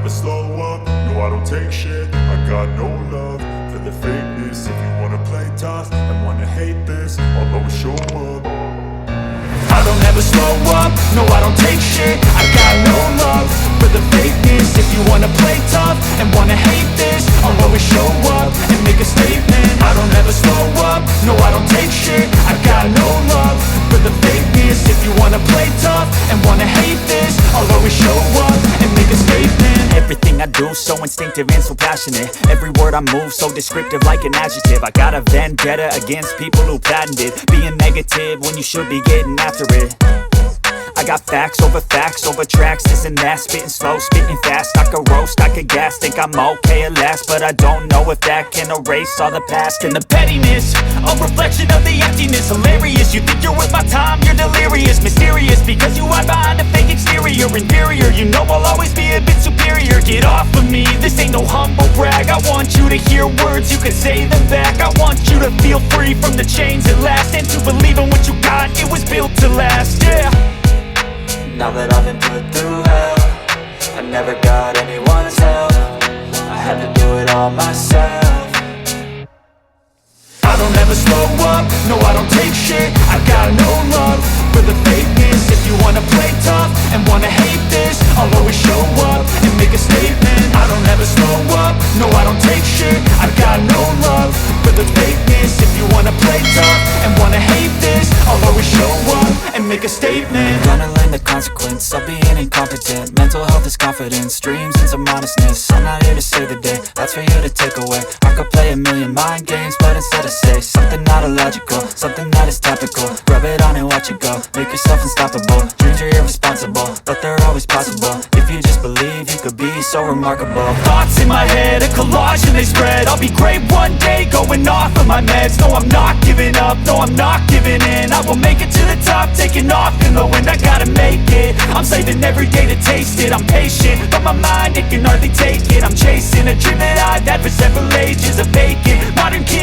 never slow up, no I don't take shit. I got no love for the fakeness. If you wanna play tough and wanna hate this, I'll always show up. I don't ever slow up, no I don't take shit. I got no love for the fakeness. If you wanna play tough and wanna hate this, I'll always show up and make a statement. I don't ever slow up, no I don't take shit. I got no love for the fakeness. If you wanna play tough and wanna hate this, I'll always show up and make a statement. Everything I do so instinctive and so passionate. Every word I move so descriptive like an adjective. I got a vendetta against people who patented being negative when you should be getting after it. I got facts over tracks, this and that. Spitting slow, spitting fast. I could roast, I could gas. Think I'm okay at last, but I don't know if that can erase all the past. And the pettiness, a reflection of the emptiness. Hilarious, you think you're worth my time, you're delirious. Mysterious, because you hide behind a fake exterior. Inferior, you know I'll always be a bit superior. Get off of me, this ain't no humble brag. I want you to hear words, you can say them back. I want you to feel free from the chains at last, and to believe in what you got, it was built to last, yeah. Now that I've been put through hell, I never got anyone's help. I had to do it all myself. I don't ever slow up, no I don't take shit. I got no love for the fakeness. If you wanna play tough and wanna hate this, I'll always show up and make a statement. I don't ever slow up, no I don't take shit. I got no love for the fakeness. If you wanna play tough and wanna hate this, I'll always show up and make a statement. Gonna learn the consequence of being incompetent. Mental health is confidence, dreams and some honestness. I'm not here to save the day, that's for you to take away. I could play a million mind games, but instead I say something not illogical, something that is topical. Rub it on and watch it go, make yourself unstoppable. Dreams are irresponsible, but they're always possible. If you just believe, you could be so remarkable. Thoughts in my head, a collage and they spread. I'll be great one day, going off of my meds. No, I'm not giving up, no, I'm not giving in. I will make it to the top, taking off in the wind. I gotta make it, I'm saving every day to taste it. I'm patient, but my mind, it can hardly take it. I'm chasing a dream that I've had for several ages. A vacant modern king